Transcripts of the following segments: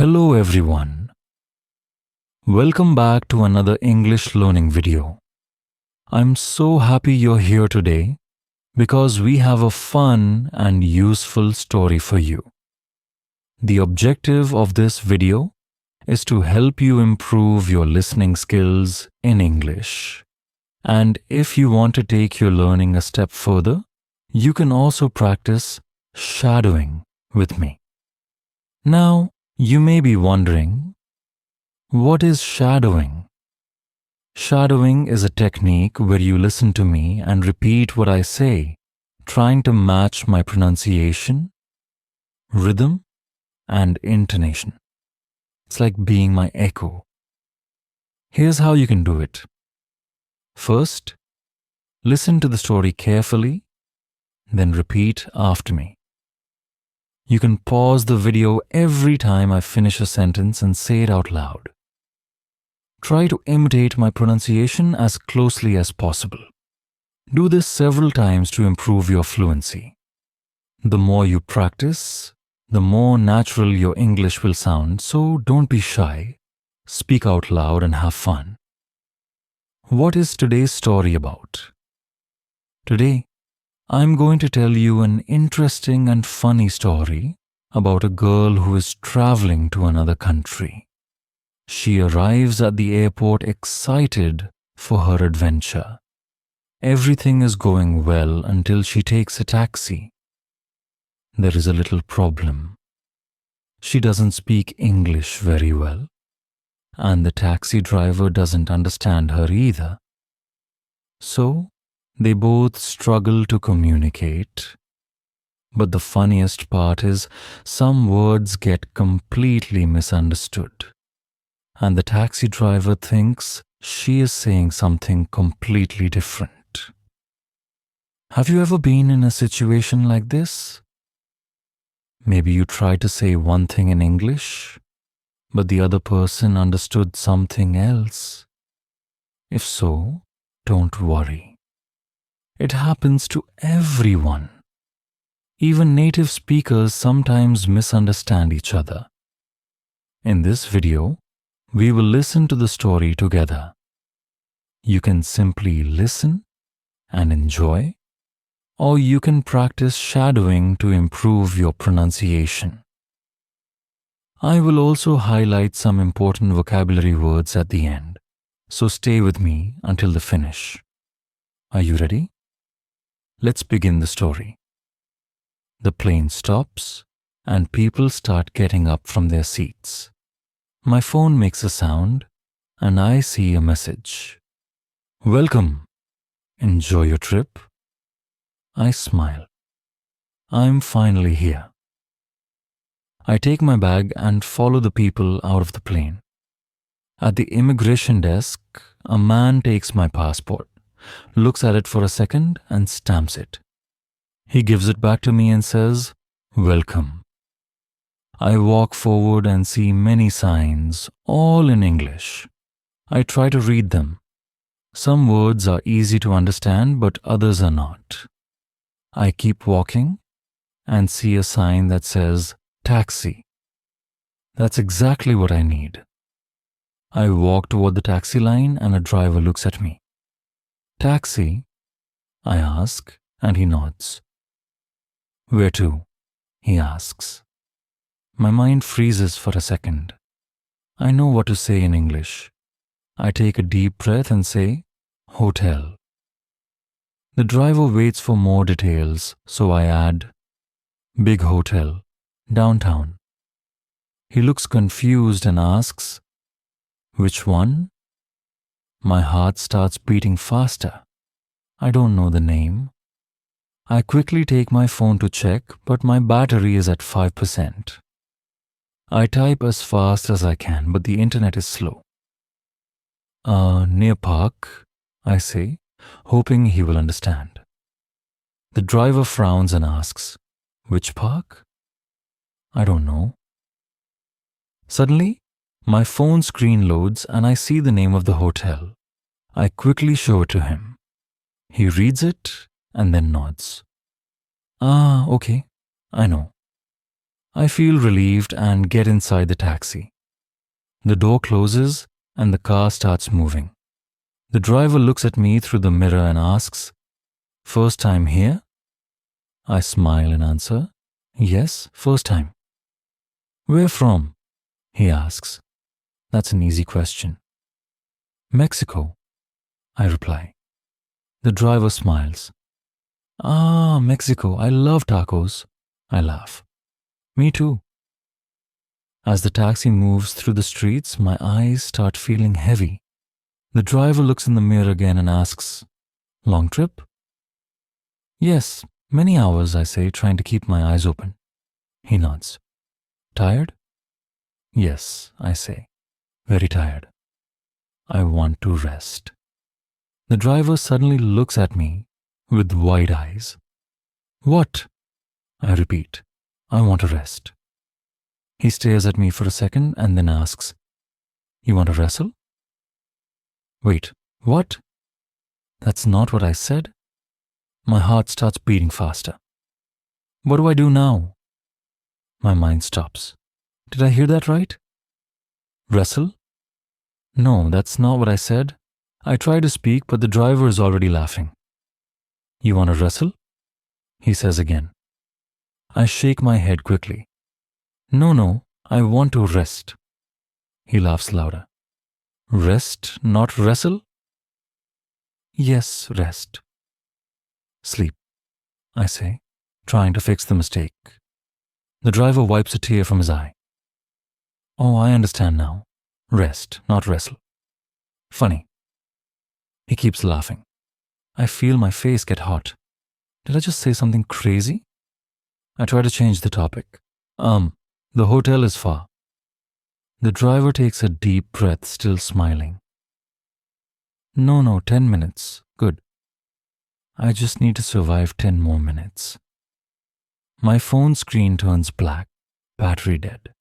Hello everyone. Welcome back to another English learning video. I'm so happy you're here today because we have a fun and useful story for you. The objective of this video is to help you improve your listening skills in English. And if you want to take your learning a step further, you can also practice shadowing with me. Now, you may be wondering, what is shadowing? Shadowing is a technique where you listen to me and repeat what I say, trying to match my pronunciation, rhythm, and intonation. It's like being my echo. Here's how you can do it. First, listen to the story carefully, then repeat after me. You can pause the video every time I finish a sentence and say it out loud. Try to imitate my pronunciation as closely as possible. Do this several times to improve your fluency. The more you practice, the more natural your English will sound, so don't be shy. Speak out loud and have fun. What is today's story about? Today, I'm going to tell you an interesting and funny story about a girl who is traveling to another country. She arrives at the airport excited for her adventure. Everything is going well until she takes a taxi. There is a little problem. She doesn't speak English very well, and the taxi driver doesn't understand her either. So, they both struggle to communicate. But the funniest part is some words get completely misunderstood, and the taxi driver thinks she is saying something completely different. Have you ever been in a situation like this? Maybe you tried to say one thing in English, but the other person understood something else. If so, don't worry. It happens to everyone. Even native speakers sometimes misunderstand each other. In this video, we will listen to the story together. You can simply listen and enjoy, or you can practice shadowing to improve your pronunciation. I will also highlight some important vocabulary words at the end, so stay with me until the finish. Are you ready? Let's begin the story. The plane stops, and people start getting up from their seats. My phone makes a sound, and I see a message. Welcome. Enjoy your trip. I smile. I'm finally here. I take my bag and follow the people out of the plane. At the immigration desk, a man takes my passport, looks at it for a second and stamps it. He gives it back to me and says, "Welcome." I walk forward and see many signs, all in English. I try to read them. Some words are easy to understand, but others are not. I keep walking and see a sign that says, "Taxi." That's exactly what I need. I walk toward the taxi line and a driver looks at me. "Taxi?" I ask, and he nods. "Where to?" he asks. My mind freezes for a second. I know what to say in English. I take a deep breath and say, "Hotel." The driver waits for more details, so I add, "Big hotel, downtown." He looks confused and asks, "Which one?" My heart starts beating faster. I don't know the name. I quickly take my phone to check, but my battery is at 5%. I type as fast as I can, but the internet is slow. Near park," I say, hoping he will understand. The driver frowns and asks, "Which park?" I don't know. Suddenly, my phone screen loads and I see the name of the hotel. I quickly show it to him. He reads it and then nods. "Ah, okay, I know." I feel relieved and get inside the taxi. The door closes and the car starts moving. The driver looks at me through the mirror and asks, "First time here?" I smile and answer, "Yes, first time." "Where from?" he asks. That's an easy question. "Mexico," I reply. The driver smiles. "Ah, Mexico, I love tacos." I laugh. "Me too." As the taxi moves through the streets, my eyes start feeling heavy. The driver looks in the mirror again and asks, "Long trip?" "Yes, many hours," I say, trying to keep my eyes open. He nods. "Tired?" "Yes," I say, "very tired. I want to rest." The driver suddenly looks at me with wide eyes. "What?" I repeat. "I want to rest." He stares at me for a second and then asks, "You want to wrestle?" Wait, what? That's not what I said. My heart starts beating faster. What do I do now? My mind stops. Did I hear that right? Wrestle? No, that's not what I said. I try to speak, but the driver is already laughing. "You want to wrestle?" he says again. I shake my head quickly. No, I want to rest." He laughs louder. "Rest, not wrestle?" "Yes, rest." "Sleep," I say, trying to fix the mistake. The driver wipes a tear from his eye. "Oh, I understand now. Rest, not wrestle. Funny." He keeps laughing. I feel my face get hot. Did I just say something crazy? I try to change the topic. The hotel is far." The driver takes a deep breath, still smiling. No, 10 minutes. Good. I just need to survive 10 more minutes. My phone screen turns black, battery dead.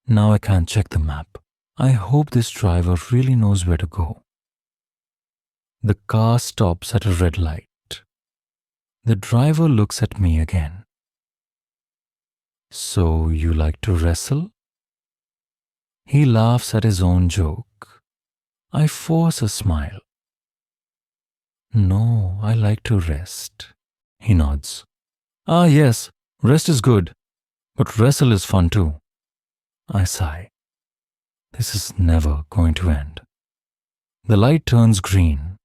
Now I can't check the map. I hope this driver really knows where to go. The car stops at a red light. The driver looks at me again. "So you like to wrestle?" He laughs at his own joke. I force a smile. "No, I like to rest." He nods. "Ah, yes, rest is good, but wrestle is fun too." I sigh. This is never going to end. The light turns green.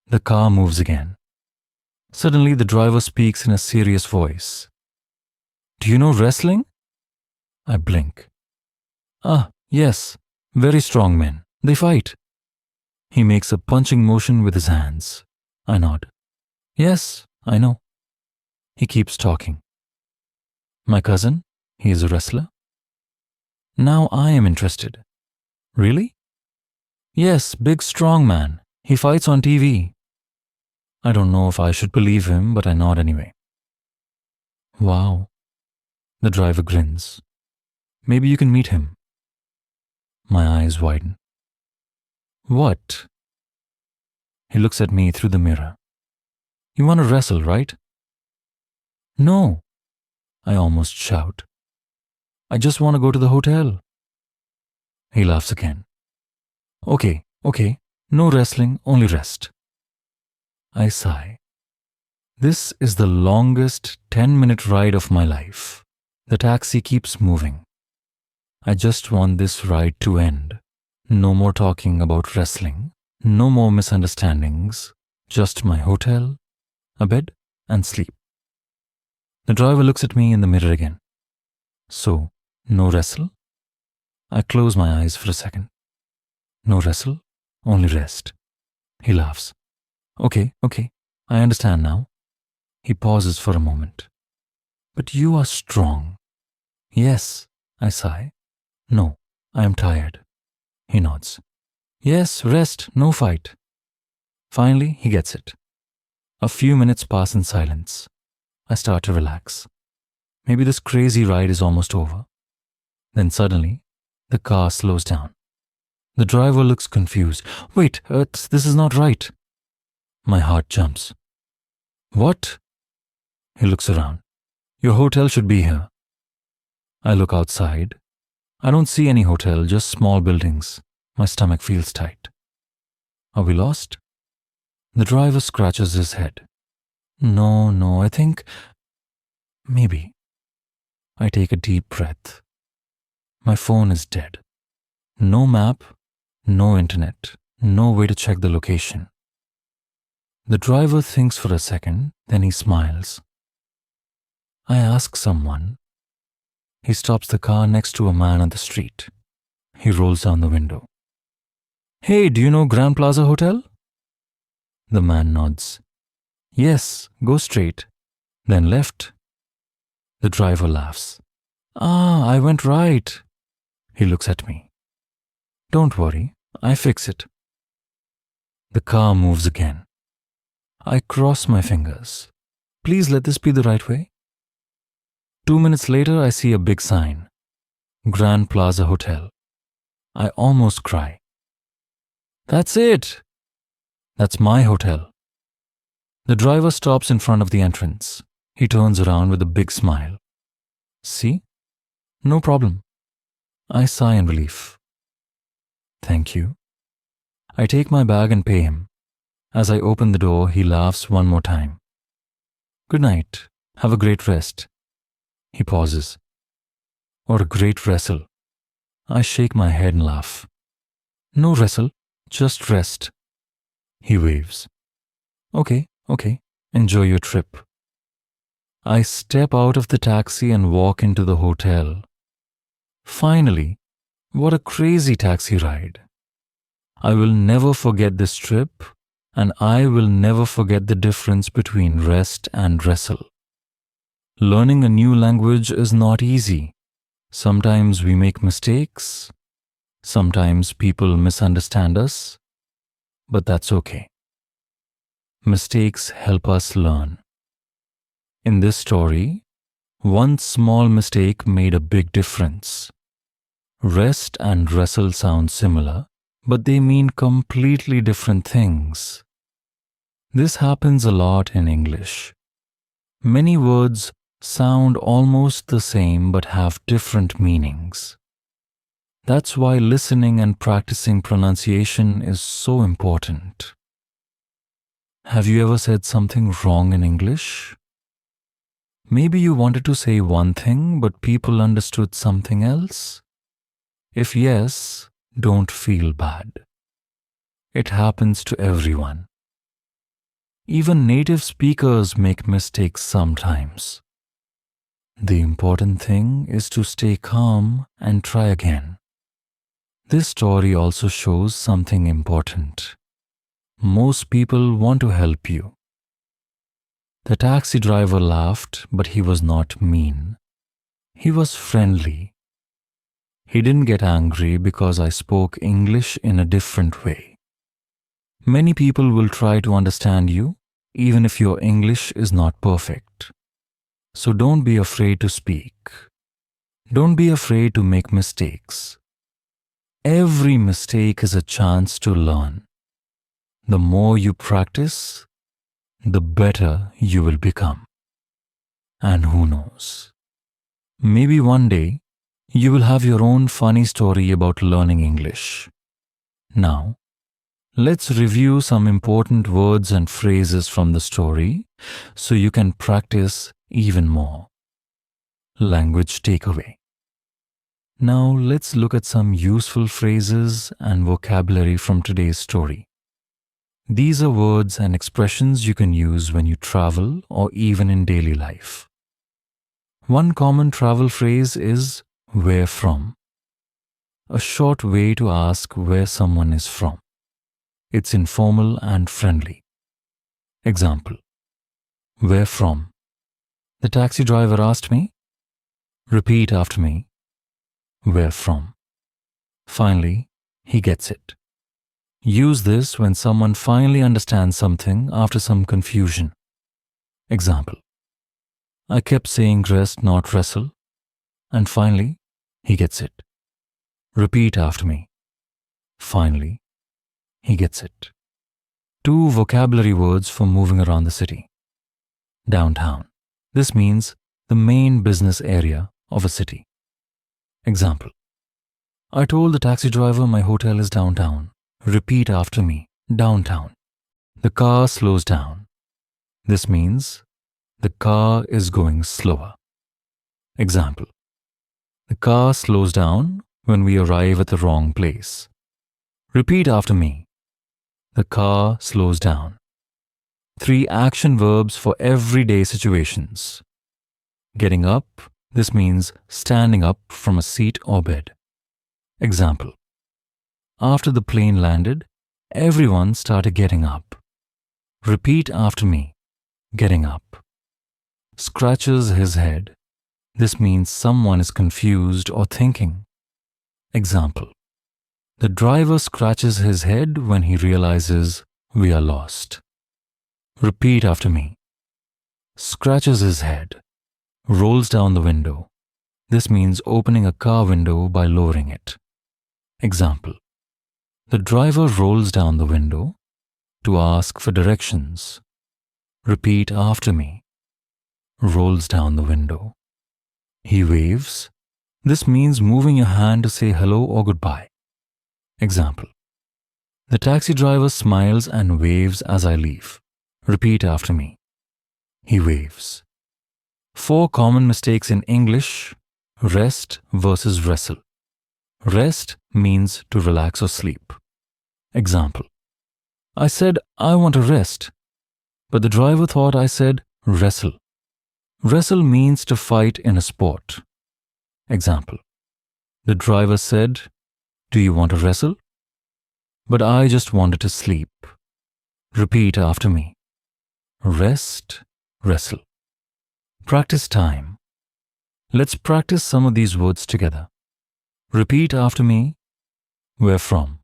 The car moves again. Suddenly, the driver speaks in a serious voice. "Do you know wrestling?" I blink. "Ah, yes, very strong men. They fight." He makes a punching motion with his hands. I nod. "Yes, I know." He keeps talking. "My cousin, he is a wrestler." Now I am interested. "Really?" "Yes, big strong man. He fights on TV." I don't know if I should believe him, but I nod anyway. "Wow." The driver grins. "Maybe you can meet him." My eyes widen. "What?" He looks at me through the mirror. "You want to wrestle, right?" "No," I almost shout. "I just want to go to the hotel." He laughs again. Okay, no wrestling, only rest." I sigh. This is the longest 10-minute ride of my life. The taxi keeps moving. I just want this ride to end. No more talking about wrestling. No more misunderstandings. Just my hotel, a bed, and sleep. The driver looks at me in the mirror again. "So, no wrestle?" I close my eyes for a second. "No wrestle, only rest." He laughs. Okay, I understand now." He pauses for a moment. "But you are strong." "Yes," I sigh. "No, I am tired." He nods. "Yes, rest, no fight." Finally, he gets it. A few minutes pass in silence. I start to relax. Maybe this crazy ride is almost over. Then suddenly, the car slows down. The driver looks confused. "Wait, this is not right." My heart jumps. "What?" He looks around. "Your hotel should be here." I look outside. I don't see any hotel, just small buildings. My stomach feels tight. Are we lost? The driver scratches his head. No, I think maybe. I take a deep breath. My phone is dead. No map, no internet, no way to check the location. The driver thinks for a second, then he smiles. I ask someone. He stops the car next to a man on the street. He rolls down the window. Hey, do you know Grand Plaza Hotel? The man nods. Yes, go straight, then left. The driver laughs. Ah, I went right. He looks at me. Don't worry, I fix it. The car moves again. I cross my fingers. Please let this be the right way. 2 minutes later, I see a big sign. Grand Plaza Hotel. I almost cry. That's it. That's my hotel. The driver stops in front of the entrance. He turns around with a big smile. See? No problem. I sigh in relief. Thank you. I take my bag and pay him. As I open the door, he laughs one more time. Good night. Have a great rest. He pauses. Or a great wrestle. I shake my head and laugh. No wrestle, just rest. He waves. Okay. Enjoy your trip. I step out of the taxi and walk into the hotel. Finally, what a crazy taxi ride. I will never forget this trip, and I will never forget the difference between rest and wrestle. Learning a new language is not easy. Sometimes we make mistakes. Sometimes people misunderstand us. But that's okay. Mistakes help us learn. In this story, one small mistake made a big difference. Rest and wrestle sound similar, but they mean completely different things. This happens a lot in English. Many words sound almost the same but have different meanings. That's why listening and practicing pronunciation is so important. Have you ever said something wrong in English? Maybe you wanted to say one thing, but people understood something else? If yes, don't feel bad. It happens to everyone. Even native speakers make mistakes sometimes. The important thing is to stay calm and try again. This story also shows something important. Most people want to help you. The taxi driver laughed, but he was not mean. He was friendly. He didn't get angry because I spoke English in a different way. Many people will try to understand you, even if your English is not perfect. So don't be afraid to speak. Don't be afraid to make mistakes. Every mistake is a chance to learn. The more you practice, the better you will become. And who knows? Maybe one day, you will have your own funny story about learning English. Now, let's review some important words and phrases from the story so you can practice even more. Language takeaway. Now, let's look at some useful phrases and vocabulary from today's story. These are words and expressions you can use when you travel or even in daily life. One common travel phrase is where from, a short way to ask where someone is from. It's informal and friendly. Example: where from? The taxi driver asked me. Repeat after me. Where from? Finally, he gets it. Use this when someone finally understands something after some confusion. Example: I kept saying rest, not wrestle, and finally, he gets it. Repeat after me. Finally, he gets it. 2 vocabulary words for moving around the city. Downtown. This means the main business area of a city. Example. I told the taxi driver my hotel is downtown. Repeat after me. Downtown. The car slows down. This means the car is going slower. Example. The car slows down when we arrive at the wrong place. Repeat after me. The car slows down. 3 action verbs for everyday situations. Getting up. This means standing up from a seat or bed. Example. After the plane landed, everyone started getting up. Repeat after me. Getting up. Scratches his head. This means someone is confused or thinking. Example. The driver scratches his head when he realizes we are lost. Repeat after me. Scratches his head. Rolls down the window. This means opening a car window by lowering it. Example. The driver rolls down the window to ask for directions. Repeat after me. Rolls down the window. He waves. This means moving your hand to say hello or goodbye. Example. The taxi driver smiles and waves as I leave. Repeat after me. He waves. 4 common mistakes in English. Rest versus wrestle. Rest means to relax or sleep. Example. I said I want to rest, but the driver thought I said wrestle. Wrestle means to fight in a sport. Example. The driver said, do you want to wrestle? But I just wanted to sleep. Repeat after me. Rest, wrestle. Practice time. Let's practice some of these words together. Repeat after me. Where from?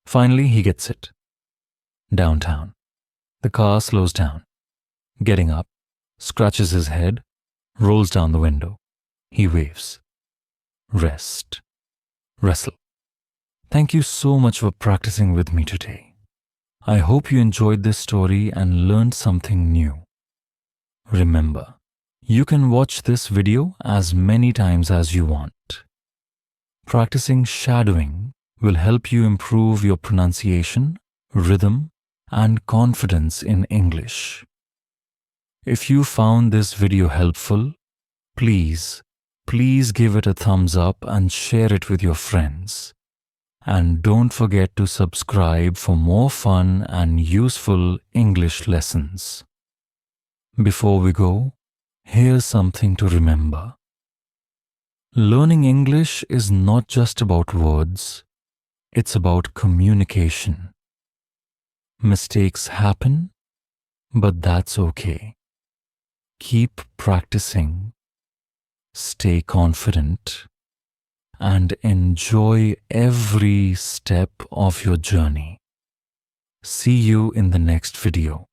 Finally, he gets it. Downtown. The car slows down. Getting up. Scratches his head. Rolls down the window. He waves. Rest. Wrestle. Thank you so much for practicing with me today. I hope you enjoyed this story and learned something new. Remember, you can watch this video as many times as you want. Practicing shadowing will help you improve your pronunciation, rhythm, and confidence in English. If you found this video helpful, please give it a thumbs up and share it with your friends. And don't forget to subscribe for more fun and useful English lessons. Before we go, here's something to remember. Learning English is not just about words, it's about communication. Mistakes happen, but that's okay. Keep practicing, stay confident, and enjoy every step of your journey. See you in the next video.